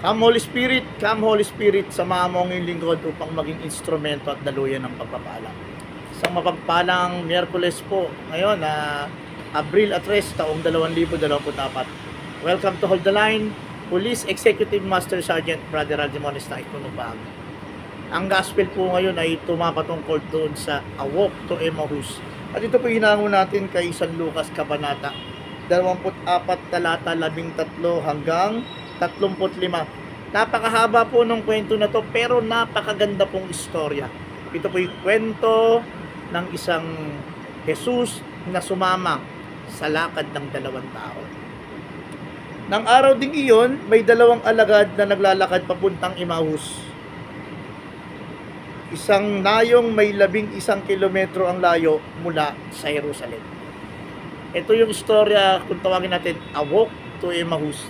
Come Holy Spirit, samahan mo ang iyong lingkod upang maging instrumento at daluyan ng pagpapala. Isang mapagpalang Miyerkules po ngayon na Abril 3, taong 2024. Welcome to Hold the Line, Police Executive Master Sergeant Brother Radimon Estaik Punupag. Ang gospel po ngayon ay tumapatungkol doon sa A Walk to Emmaus. At ito po hinango natin kay San Lucas Kabanata 24, talata 13 hanggang 35. Napakahaba po ng kwento na to, pero napakaganda pong istorya. Ito po yung kwento ng isang Jesus na sumama sa lakad ng dalawang tao. Nang araw ding iyon, may dalawang alagad na naglalakad papuntang Emmaus. Isang nayong may 11 kilometro ang layo mula sa Jerusalem. Ito yung istorya, kung tawagin natin, A Walk to Emmaus.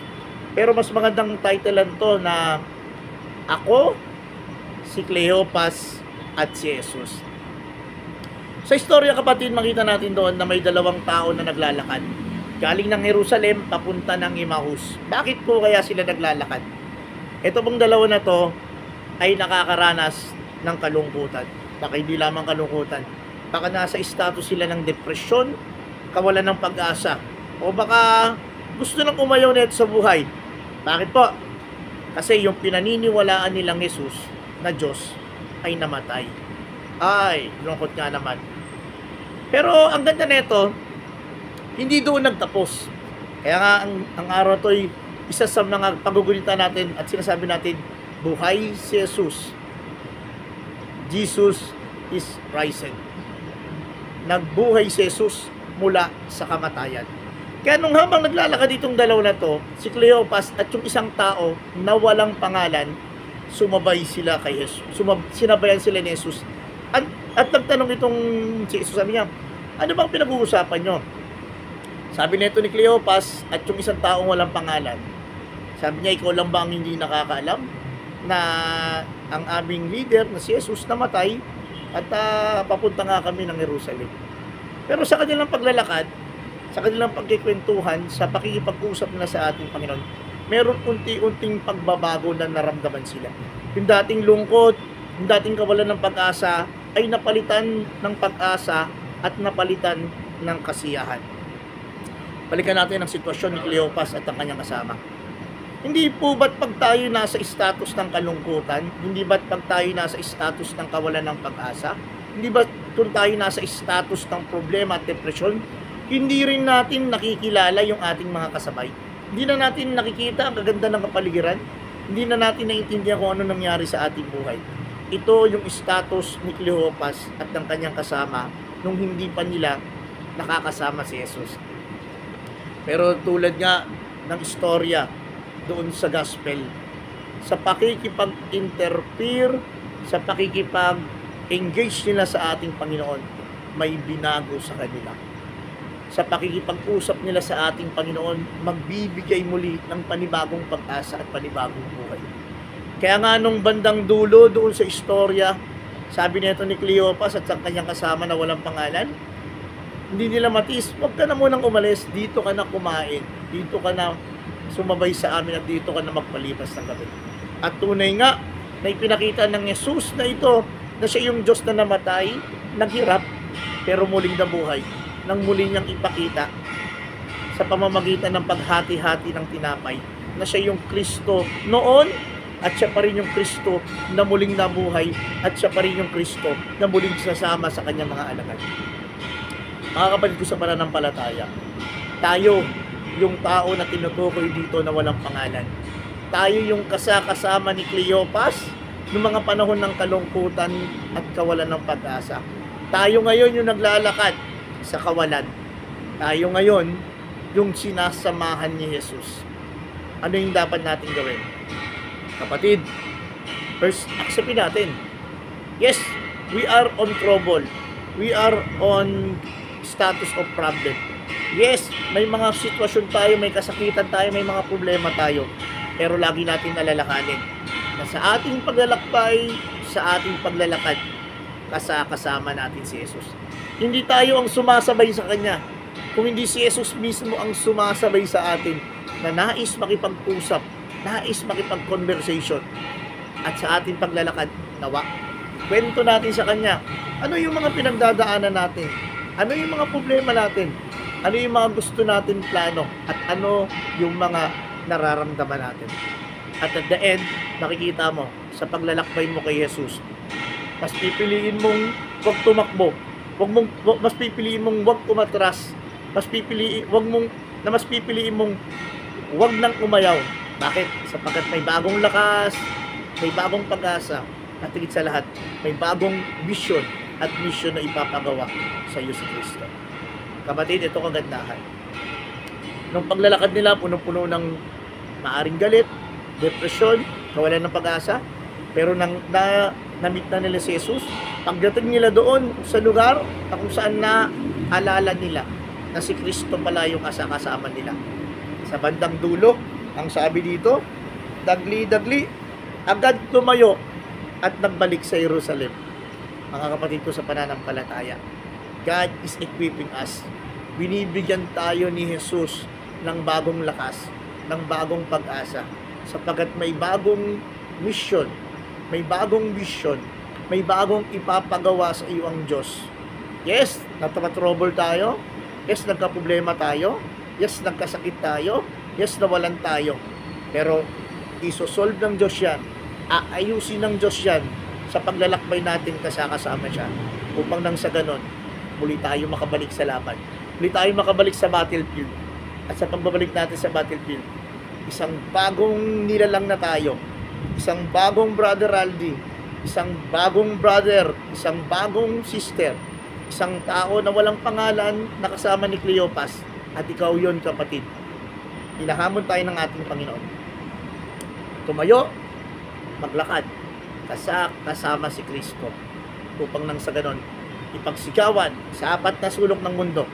Pero mas magandang titlean to na Ako, si Cleopas at si Jesus. Sa istorya, kapatid, makita natin doon na may dalawang tao na naglalakad. Galing ng Jerusalem, papunta ng Emmaus. Bakit po kaya sila naglalakad? Ito pong dalawa na to ay nakakaranas ng kalungkutan. Baka hindi lamang kalungkutan. Baka nasa status sila ng depresyon, kawalan ng pag-asa. O baka gusto nang umayaw nito sa buhay. Bakit po? Kasi yung pinaniniwalaan nilang Jesus na Diyos ay namatay. Ay, lungkot nga naman. Pero ang ganda nito, hindi doon nagtapos. Kaya nga ang araw to ay isa sa mga pagugunitan natin at sinasabi natin, buhay si Jesus. Jesus is risen. Nagbuhay si Jesus mula sa kamatayan. Kaya nung habang naglalakad itong dalawa na to, si Cleopas at yung isang tao na walang pangalan, sumabay sila kay Jesus. Sinabayan sila ni Jesus. At nagtanong itong si Jesus, sabi niya, ano bang pinag-uusapan nyo? Sabi nito ni Cleopas at yung isang taong walang pangalan, sabi niya, ikaw lang ba ang hindi nakakaalam na ang aming leader na si Jesus namatay at papunta nga kami ng Jerusalem. Pero sa kanilang paglalakad, sa kanilang pagkikwentuhan, sa pakikipag-usap nila sa ating Panginoon, meron unti-unting pagbabago na naramdaman sila. Yung dating lungkot, yung dating kawalan ng pag-asa, ay napalitan ng pag-asa at napalitan ng kasiyahan. Balikan natin ang sitwasyon ni Cleopas at ang kanyang kasama. Hindi po ba't pag tayo nasa status ng kalungkutan, hindi ba't pag tayo nasa status ng kawalan ng pag-asa, hindi ba't kung tayo nasa status ng problema at depresyon, hindi rin natin nakikilala yung ating mga kasabay. Hindi na natin nakikita ang kaganda ng kapaligiran. Hindi na natin naiintindihan kung ano nangyari sa ating buhay. Ito yung status ni Cleopas at ng kanyang kasama nung hindi pa nila nakakasama si Jesus. Pero tulad nga ng istorya doon sa gospel, sa pakikipag-interfere, sa pakikipag-engage nila sa ating Panginoon, may binago sa kanila. Sa pakikipag-usap nila sa ating Panginoon, magbibigay muli ng panibagong pag-asa at panibagong buhay. Kaya nga nung bandang dulo doon sa istorya, sabi nito ni Cleopas at sa kanyang kasama na walang pangalan, hindi nila matiis, huwag ka na munang umalis, dito ka na kumain, dito ka na sumabay sa amin at dito ka na magpalipas ng gabi. At tunay nga, na ipinakita ng Jesus na ito, na siya yung Diyos na namatay, naghirap, pero muling nabuhay. Nang muli niyang ipakita sa pamamagitan ng paghati-hati ng tinapay na siya yung Kristo noon at siya pa rin yung Kristo na muling nabuhay at siya pa rin yung Kristo na muling sasama sa kanyang mga alagad. Mga kapatid ko sa pananampalataya, tayo yung tao na tinutukoy dito na walang pangalan. Tayo yung kasama ni Cleopas noong mga panahon ng kalungkutan at kawalan ng pag-asa. Tayo ngayon yung naglalakad sa kawalan. Tayo ngayon yung sinasamahan ni Jesus. Ano yung dapat natin gawin? Kapatid, first, acceptin natin. Yes, we are on trouble. We are on status of problem. Yes, may mga sitwasyon tayo, may kasakitan tayo, may mga problema tayo. Pero lagi natin alalahanin na sa ating paglalakbay, sa ating paglalakad, kasama natin si Jesus. Hindi tayo ang sumasabay sa Kanya. Kung hindi si Jesus mismo ang sumasabay sa atin na nais makipag-usap, nais makipag-conversation at sa ating paglalakad, nawa, kwento natin sa Kanya, ano yung mga pinagdadaanan natin, ano yung mga problema natin, ano yung mga gusto natin plano, at ano yung mga nararamdaman natin. At at the end, makikita mo, sa paglalakbay mo kay Jesus, mas pipiliin mong huwag tumakbo, mas pipiliin mong huwag umatras, mas pipiliin mong huwag nang umayaw. Bakit? Sapagkat may bagong lakas, may bagong pag-asa, at higit sa lahat, may bagong vision at mission na ipapagawa sa iyo si Kristo. Kapatid, ito kagandahan. Nung paglalakad nila, punong-puno ng maaring galit, depresyon, kawalan ng pag-asa, pero na-meet na nila si Jesus. Pagdating nila doon sa lugar na kung saan na alala nila na si Kristo pala yung kasama nila. Sa bandang dulo, ang sabi dito, dagli-dagli, agad tumayo at nagbalik sa Jerusalem. Mga kapatid ko sa pananampalataya, God is equipping us. Binibigyan tayo ni Jesus ng bagong lakas, ng bagong pag-asa, sapagkat may bagong mission, may bagong vision, may bagong ipapagawa sa iyo ang Diyos. Yes, nagka-trouble tayo. Yes, nagka-problema tayo. Yes, nagkasakit tayo. Yes, nawalan tayo. Pero isosolve ng Diyos yan. Aayusin ng Diyos yan sa paglalakbay natin kasama siya. Upang nang sa ganon, muli tayo makabalik sa laban. Muli tayo makabalik sa battlefield. At sa pagbabalik natin sa battlefield, isang bagong nilalang na tayo. Isang bagong brother Aldi. Isang bagong brother. Isang bagong sister. Isang tao na walang pangalan na kasama ni Cleopas. At ikaw yon, kapatid. Hinahamon tayo ng ating Panginoon. Tumayo, maglakad, kasama si Kristo. Upang nang sa ganon, ipagsigawan sa apat na sulok ng mundo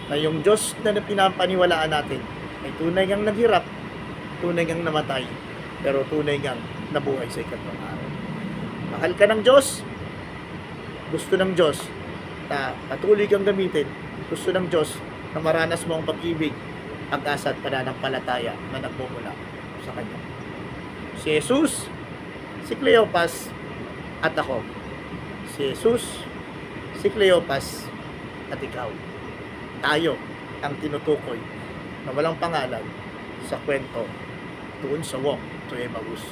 na yung Diyos na pinapaniwalaan natin ay tunay ngang naghirap, tunay ngang namatay, pero tunay ngang nabuhay sa ikatlong araw. Mahal ka ng Diyos, gusto ng Diyos na patuloy kang gamitin, gusto ng Diyos na maranas mo ang pag-ibig, pag-asa at pananampalataya na nagmumula sa Kanya. Si Jesus, si Cleopas, at ako. Si Jesus, si Cleopas, at ikaw. Tayo ang tinutukoy na walang pangalan sa kwento doon sa walk to Emmaus.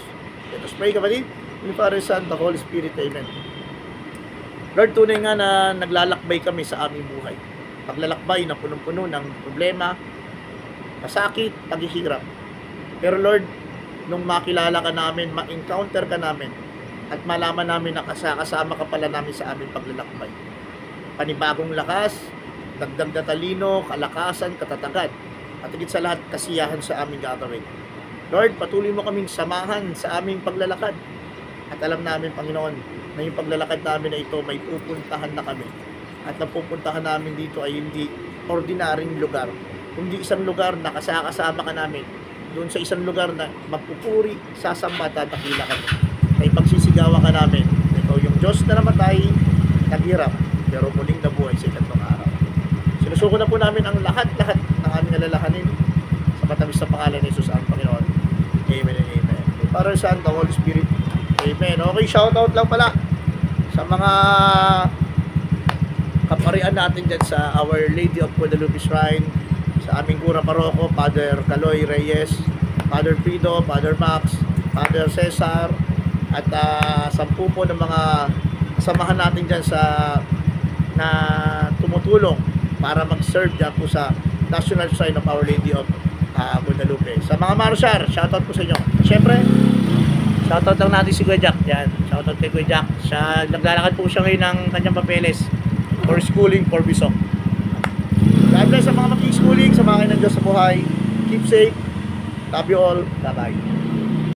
Let us pray, kapatid. In the Father, Son, the Holy Spirit. Amen. Lord, tunay nga na naglalakbay kami sa aming buhay. Paglalakbay na punong-puno ng problema, masakit, paghihirap. Pero Lord, nung makilala ka namin, ma-encounter ka namin, at malaman namin na kasama ka pala namin sa aming paglalakbay. Panibagong lakas, dagdag na talino, kalakasan, katatagan, at higit sa lahat, kasiyahan sa aming gagawin. Lord, patuloy mo kaming samahan sa aming paglalakad. At alam namin, Panginoon, na yung paglalakad namin na ito, may pupuntahan na kami. At napupuntahan namin dito ay hindi ordinaryong lugar, kundi isang lugar na kasama ka namin. Doon sa isang lugar na magpupuri, sasamba at dakila kami. Ay pagsisigawa ka namin, ikaw yung Diyos na namatay, naghirap, pero muling nabuhay sa ikatlong araw. Sinusuko na po namin ang lahat-lahat ng aming alalahanin sa matamis na pangalan ni Jesus ang Panginoon. Amen and amen. Father, Son, the Holy Spirit. Amen. Okay, shoutout lang pala sa mga kaparian natin dyan sa Our Lady of Guadalupe Shrine, sa aming Gura Paroko, Father Caloy Reyes, Father Frido, Father Max, Father Cesar, at 10 po ng mga kasamahan natin dyan na tumutulong para mag-serve dyan po sa National Shrine of Our Lady of Guadalupe. Sa mga Marusyar, shoutout po sa inyo. Siyempre, shoutout lang natin si Kuya Jack. Yan, shoutout kay Kuya Jack. Naglalakad po siya ngayon ng kanyang papeles for schooling for Bisok. God bless sa mga mag-schooling, sa mga kayo ng Diyos sa buhay. Keep safe. Love you all. Bye-bye.